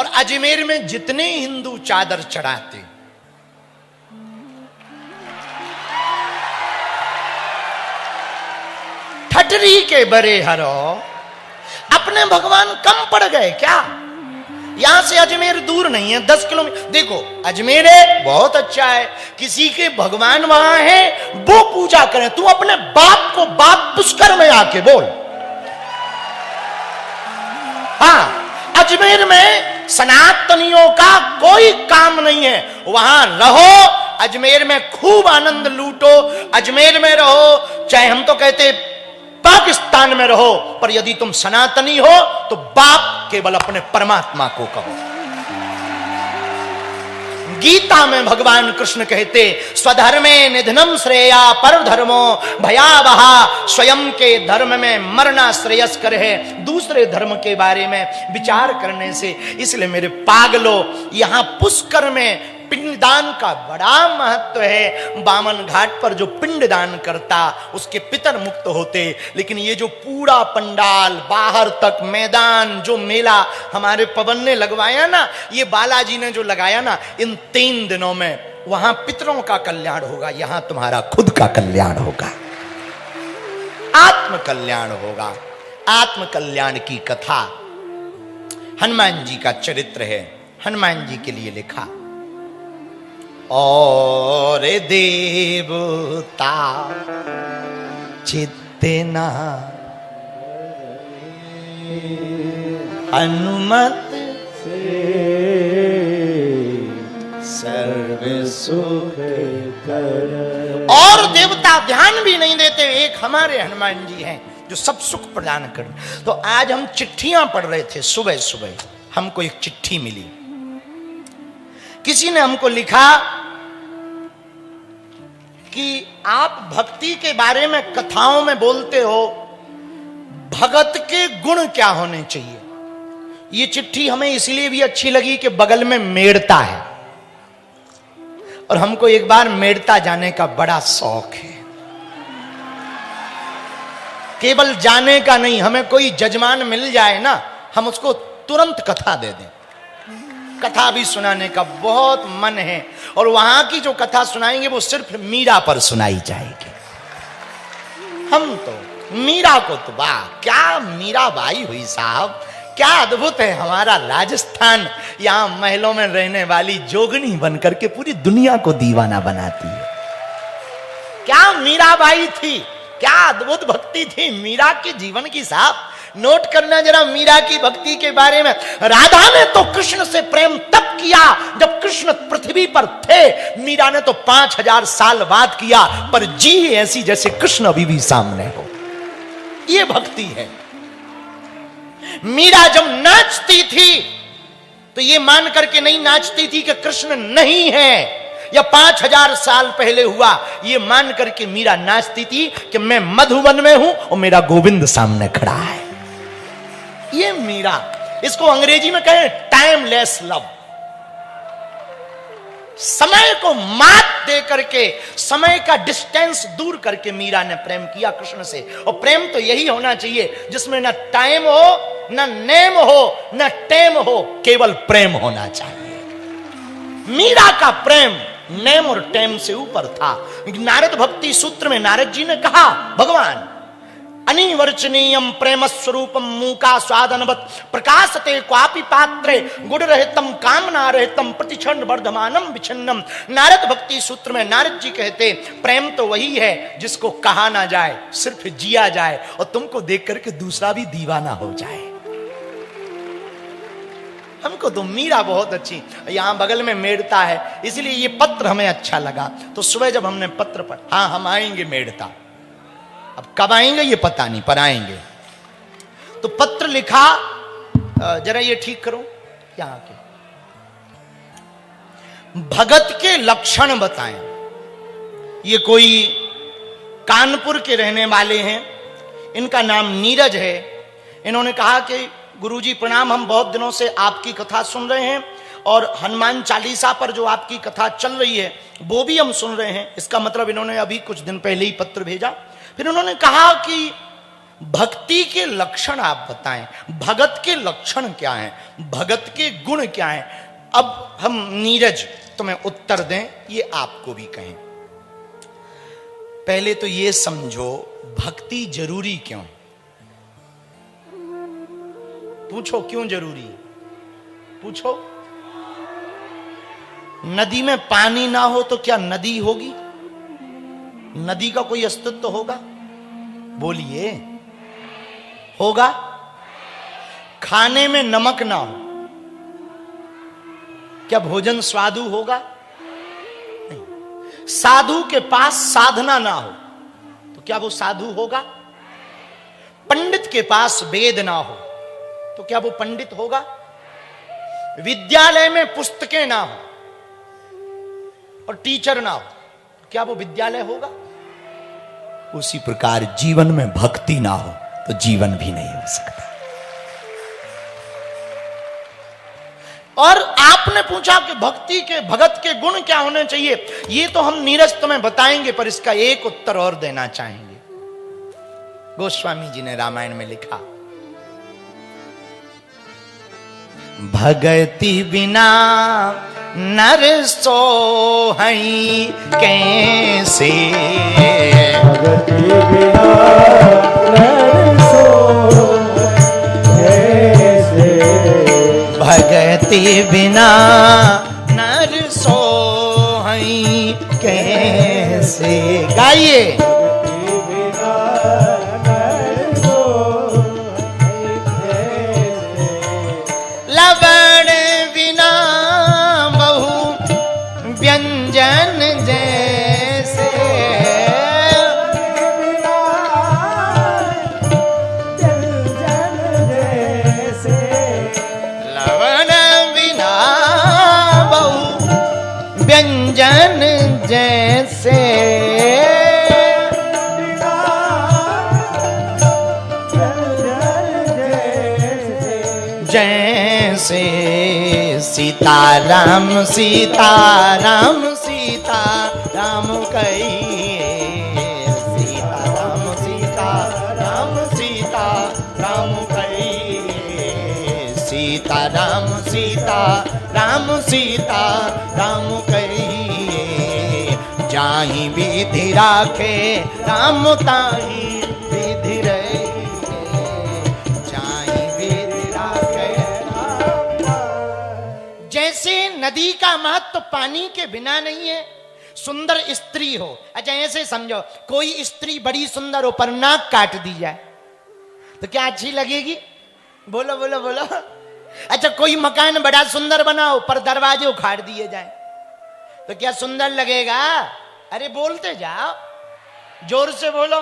और अजमेर में जितने हिंदू चादर चढ़ाते, ठटरी के बरे हरो, अपने भगवान कम पड़ गए क्या? यहां से अजमेर दूर नहीं है, 10 किलोमीटर। देखो अजमेर है बहुत अच्छा है, किसी के भगवान वहां है वो पूजा करें। तू अपने बाप को बाप पुष्कर में आके बोल। हाँ, अजमेर में सनातनियों का कोई काम नहीं है, वहां रहो, अजमेर में खूब आनंद लूटो, अजमेर में रहो, चाहे हम तो कहते पाकिस्तान में रहो, पर यदि तुम सनातनी हो तो बाप केवल अपने परमात्मा को कहो। गीता में भगवान कृष्ण कहते स्वधर्मे निधनम श्रेया पर धर्मो भयावहा, स्वयं के धर्म में मरना श्रेयस्कर है दूसरे धर्म के बारे में विचार करने से। इसलिए मेरे पागलो, यहां पुष्कर में पिंडदान का बड़ा महत्व है। बामन घाट पर जो पिंडदान करता उसके पितर मुक्त होते। लेकिन ये जो पूरा पंडाल बाहर तक मैदान, जो मेला हमारे पवन ने लगवाया ना, ये बालाजी ने जो लगाया ना, इन 3 दिनों में वहां पितरों का कल्याण होगा, यहां तुम्हारा खुद का कल्याण होगा, आत्म कल्याण होगा। आत्म कल्याण की कथा हनुमान जी का चरित्र है, हनुमान जी के लिए लिखा। और देवता चित्तना हनुमत से सर्व सुख कर। और देवता ध्यान भी नहीं देते, एक हमारे हनुमान जी हैं जो सब सुख प्रदान कर। तो आज हम चिट्ठियां पढ़ रहे थे, सुबह सुबह हमको एक चिट्ठी मिली। किसी ने हमको लिखा कि आप भक्ति के बारे में कथाओं में बोलते हो, भगत के गुण क्या होने चाहिए। ये चिट्ठी हमें इसलिए भी अच्छी लगी कि बगल में मेड़ता है और हमको एक बार मेड़ता जाने का बड़ा शौक है। केवल जाने का नहीं, हमें कोई जजमान मिल जाए ना, हम उसको तुरंत कथा दे दें। कथा भी सुनाने का बहुत मन है, और वहां की जो कथा सुनाएंगे वो सिर्फ मीरा पर सुनाई जाएगी। हम तो मीरा को तो वाह, क्या मीरा बाई हुई साहब, क्या अद्भुत है हमारा राजस्थान। यहां महलों में रहने वाली जोगनी बनकर के पूरी दुनिया को दीवाना बनाती है। क्या मीरा बाई थी, क्या अद्भुत भक्ति थी मीरा के जीवन की साहब। नोट करना जरा मीरा की भक्ति के बारे में। राधा ने तो कृष्ण से प्रेम तब किया जब कृष्ण पृथ्वी पर थे, मीरा ने तो 5000 साल बाद किया, पर जी ऐसी जैसे कृष्ण अभी भी सामने हो। ये भक्ति है। मीरा जब नाचती थी तो ये मान करके नहीं नाचती थी कि कृष्ण नहीं है, या 5000 साल पहले हुआ, ये मान करके मीरा नाचती थी कि मैं मधुवन में हूं और मेरा गोविंद सामने खड़ा है। ये मीरा, इसको अंग्रेजी में कहें टाइमलेस लव। समय को मात दे करके, समय का डिस्टेंस दूर करके मीरा ने प्रेम किया कृष्ण से। और प्रेम तो यही होना चाहिए जिसमें ना टाइम हो, ना नेम हो, ना टेम हो, केवल प्रेम होना चाहिए। मीरा का प्रेम नेम और टेम से ऊपर था। नारद भक्ति सूत्र में नारद जी ने कहा, भगवान अनिवर्चनीयम प्रेम स्वरूपम मूका स्वादनवत प्रकाशते क्वापि पात्रे गुण रहितम कामना रहितम प्रतिक्षण वर्धमानम विच्छिन्नम। नारद भक्ति सूत्र में नारद जी कहते प्रेम तो वही है जिसको कहा ना जाए, सिर्फ जिया जाए, और तुमको देख करके दूसरा भी दीवाना हो जाए। हमको तो मीरा बहुत अच्छी, यहां बगल में मेड़ता है, इसलिए ये पत्र हमें अच्छा लगा। तो सुबह जब हमने पत्र पढ़ा, हाँ हम आएंगे मेड़ता, अब कब आएंगे ये पता नहीं, पर आएंगे। तो पत्र लिखा, जरा ये ठीक करो, यहां के भगत के लक्षण बताएं। ये कोई कानपुर के रहने वाले हैं, इनका नाम नीरज है। इन्होंने कहा कि गुरुजी प्रणाम, हम बहुत दिनों से आपकी कथा सुन रहे हैं और हनुमान चालीसा पर जो आपकी कथा चल रही है वो भी हम सुन रहे हैं। इसका मतलब इन्होंने अभी कुछ दिन पहले ही पत्र भेजा। फिर उन्होंने कहा कि भक्ति के लक्षण आप बताएं, भगत के लक्षण क्या हैं, भगत के गुण क्या हैं। अब हम नीरज तुम्हें उत्तर दें, ये आपको भी कहें। पहले तो ये समझो भक्ति जरूरी क्यों? पूछो क्यों जरूरी है, पूछो। नदी में पानी ना हो तो क्या नदी होगी? नदी का कोई अस्तित्व होगा? बोलिए, होगा? खाने में नमक ना हो क्या भोजन स्वादु होगा? नहीं। साधु के पास साधना ना हो तो क्या वो साधु होगा? पंडित के पास वेद ना हो तो क्या वो पंडित होगा? विद्यालय में पुस्तकें ना हो और टीचर ना हो तो क्या वो विद्यालय होगा? उसी प्रकार जीवन में भक्ति ना हो तो जीवन भी नहीं हो सकता। और आपने पूछा कि भक्ति के, भगत के गुण क्या होने चाहिए, ये तो हम नीरज तुम्हें बताएंगे, पर इसका एक उत्तर और देना चाहेंगे। गोस्वामी जी ने रामायण में लिखा, भगति बिना नर सोहई कैसे, भगति बिना नर सोहई कैसे, भगति बिना नर सोहई कैसे। गाइए, लवण बिना बहु व्यंजन जैसे, लवण बिना बहु व्यंजन जैसे, जैसे सीताराम सीताराम सीताराम कहिए, सीताराम सीताराम सीताराम कहिए, सीताराम सीताराम सीताराम कहिए। जाहि विधि राखे राम ताहि विधि रहिए, जैसे नदी का महत्व तो पानी के बिना नहीं है। सुंदर स्त्री हो, अच्छा ऐसे समझो, कोई स्त्री बड़ी सुंदर हो पर नाक काट दी जाए तो क्या अच्छी लगेगी? बोलो बोलो बोलो। अच्छा कोई मकान बड़ा सुंदर बनाओ पर दरवाजे उखाड़ दिए जाए तो क्या सुंदर लगेगा? अरे बोलते जाओ, जोर से बोलो।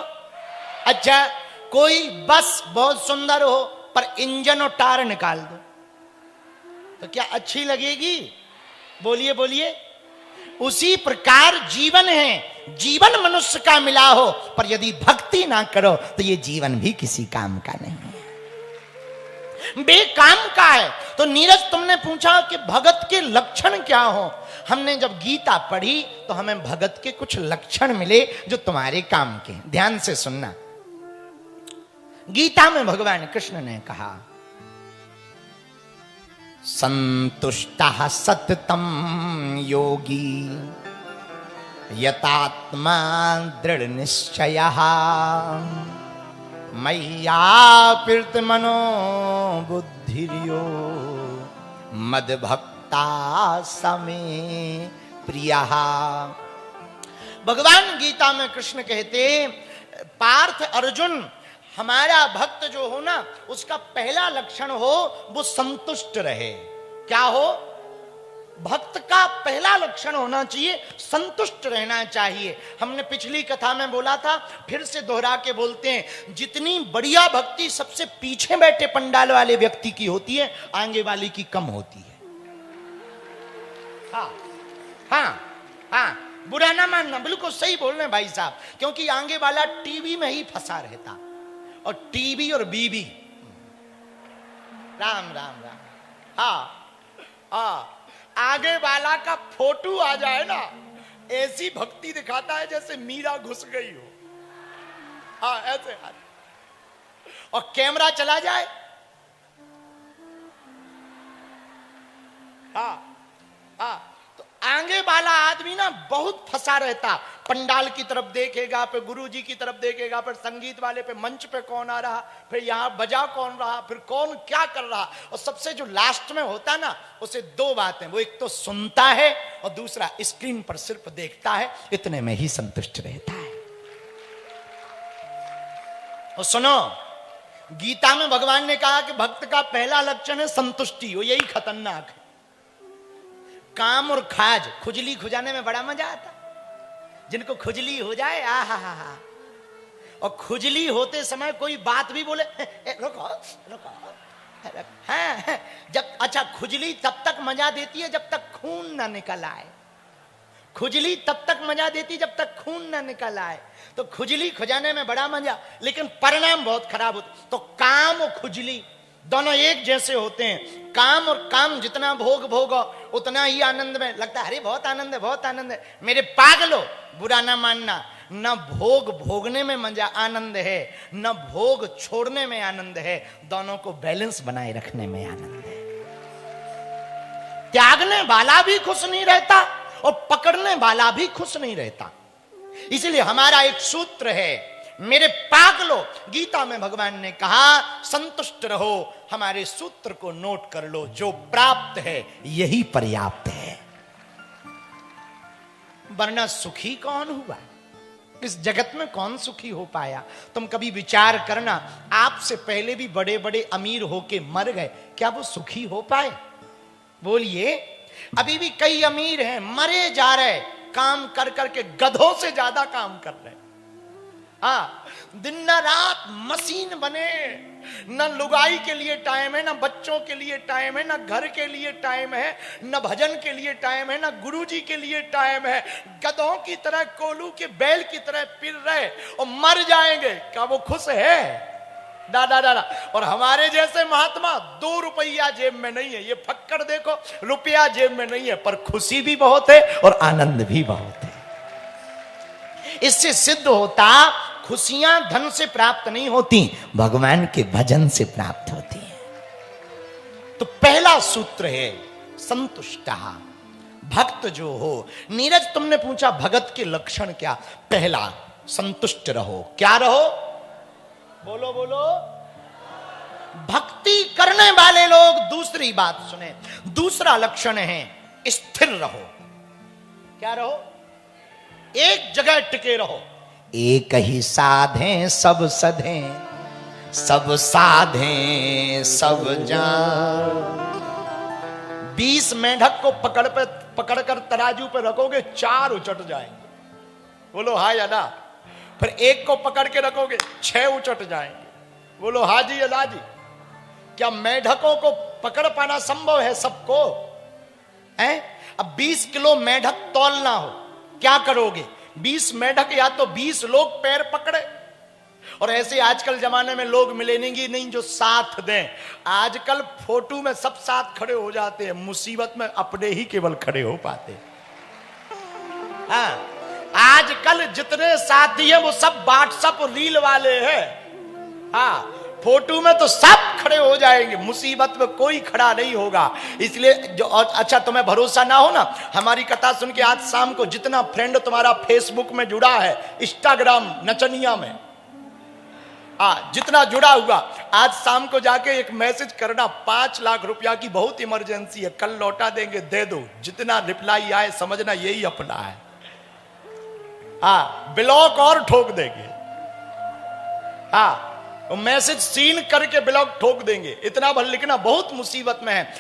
अच्छा कोई बस बहुत सुंदर हो पर इंजन और टायर निकाल दो तो क्या अच्छी लगेगी? बोलिए बोलिए। उसी प्रकार जीवन है, जीवन मनुष्य का मिला हो पर यदि भक्ति ना करो तो ये जीवन भी किसी काम का नहीं है, बेकाम का है। तो नीरज तुमने पूछा कि भगत के लक्षण क्या हो। हमने जब गीता पढ़ी तो हमें भगत के कुछ लक्षण मिले जो तुम्हारे काम के। ध्यान से सुनना। गीता में भगवान कृष्ण ने कहा, संतुष्टः सततं योगी यतात्मा दृढ़ निश्चयः मय्यापृत मनो बुद्धिर्यो मद्भक्ता समे प्रियः। भगवान गीता में कृष्ण कहते, पार्थ अर्जुन, हमारा भक्त जो हो ना उसका पहला लक्षण हो वो संतुष्ट रहे। क्या हो? भक्त का पहला लक्षण होना चाहिए संतुष्ट रहना चाहिए। हमने पिछली कथा में बोला था, फिर से दोहरा के बोलते हैं, जितनी बढ़िया भक्ति सबसे पीछे बैठे पंडाल वाले व्यक्ति की होती है, आगे वाले की कम होती है। हाँ हाँ हाँ, बुरा ना मानना, बिल्कुल सही बोल रहे हैं भाई साहब, क्योंकि आगे वाला टीवी में ही फंसा रहता, और टीवी और बीबी, राम राम राम। हाँ हाँ, आगे वाला का फोटो आ जाए ना, ऐसी भक्ति दिखाता है जैसे मीरा घुस गई हो। हाँ ऐसे और कैमरा चला जाए, तो आगे वाला आदमी ना बहुत फंसा रहता। पंडाल की तरफ देखेगा, फिर गुरुजी की तरफ देखेगा, फिर संगीत वाले पे मंच पे कौन आ रहा, फिर यहां बजा कौन रहा, फिर कौन क्या कर रहा। और सबसे जो लास्ट में होता ना, उसे दो बातें, वो एक तो सुनता है और दूसरा स्क्रीन पर सिर्फ देखता है, इतने में ही संतुष्ट रहता है। और सुनो, गीता में भगवान ने कहा कि भक्त का पहला लक्षण है संतुष्टि, वो यही खतरनाक है। काम और खाज, खुजली खुजाने में बड़ा मजा आता। जिनको खुजली हो जाए, आहा, और खुजली होते समय कोई बात भी बोले, रुको रुको, हाँ, जब अच्छा खुजली तब तक मजा देती है जब तक खून ना निकल आए। खुजली तब तक मजा देती जब तक खून ना निकल आए। तो खुजली खुजाने में बड़ा मजा, लेकिन परिणाम बहुत खराब होते। तो काम और खुजली दोनों एक जैसे होते हैं। काम और काम जितना भोगो उतना ही आनंद में लगता है। अरे बहुत आनंद है, बहुत आनंद है। मेरे पागलो, बुरा ना मानना, न भोग भोगने में मजा आनंद है, न भोग छोड़ने में आनंद है। दोनों को बैलेंस बनाए रखने में आनंद है। त्यागने वाला भी खुश नहीं रहता और पकड़ने वाला भी खुश नहीं रहता। इसलिए हमारा एक सूत्र है, मेरे पागलो, गीता में भगवान ने कहा संतुष्ट रहो। हमारे सूत्र को नोट कर लो, जो प्राप्त है यही पर्याप्त है। वरना सुखी कौन हुआ? इस जगत में कौन सुखी हो पाया? तुम कभी विचार करना, आपसे पहले भी बड़े बड़े अमीर होके मर गए, क्या वो सुखी हो पाए? बोलिए। अभी भी कई अमीर हैं, मरे जा रहे, काम कर करके गधों से ज्यादा काम कर रहे। दिन न रात मशीन बने, न लुगाई के लिए टाइम है, न बच्चों के लिए टाइम है, न घर के लिए टाइम है, न भजन के लिए टाइम है, न गुरुजी के लिए टाइम है। गधों की तरह, कोलू के बैल की तरह फिर रहे और मर जाएंगे। क्या वो खुश है? दादा दादा। और हमारे जैसे महात्मा 2 रुपया जेब में नहीं है, ये फक्कड़ देखो, रुपया जेब में नहीं है, पर खुशी भी बहुत है और आनंद भी बहुत है। इससे सिद्ध होता, खुशियां धन से प्राप्त नहीं होती, भगवान के भजन से प्राप्त होती है। तो पहला सूत्र है संतुष्ट। भक्त जो हो, नीरज तुमने पूछा भगत के लक्षण क्या? पहला संतुष्ट रहो। क्या रहो? बोलो बोलो। भक्ति करने वाले लोग दूसरी बात सुने, दूसरा लक्षण है स्थिर रहो। क्या रहो? एक जगह टिके रहो। एक ही साधे सब सधे, सब साधे सब जान। 20 मेंढक को पकड़कर तराजू पे रखोगे, 4 उचट जाएंगे। बोलो हाँ या ना। फिर एक को पकड़ के रखोगे, 6 उचट जाएंगे। बोलो हाँ जी या ना जी। क्या मेंढकों को पकड़ पाना संभव है सबको? अब 20 किलो मेंढक तौलना हो, क्या करोगे? 20 मेंढक या तो 20 लोग पैर पकड़े। और ऐसे आजकल जमाने में लोग मिलेंगे नहीं जो साथ दें। आजकल फोटो में सब साथ खड़े हो जाते हैं, मुसीबत में अपने ही केवल खड़े हो पाते। हाँ, आजकल जितने साथी हैं वो सब व्हाट्सएप रील वाले हैं। हाँ, फोटो में तो सब खड़े हो जाएंगे, मुसीबत में कोई खड़ा नहीं होगा। इसलिए जो अच्छा तुम्हें भरोसा ना हो ना, हमारी कथा सुन के आज शाम को जितना फ्रेंड तुम्हारा फेसबुक में जुड़ा है, इंस्टाग्राम नचनिया में, जितना जुड़ा हुआ, आज शाम को जाके एक मैसेज करना, 5 लाख रुपया की बहुत इमरजेंसी है, कल लौटा देंगे, दे दो। जितना रिप्लाई आए समझना यही अपना है। ब्लॉक और ठोक देंगे। मैसेज सीन करके ब्लॉक ठोक देंगे। इतना भर लिखना, बहुत मुसीबत में है।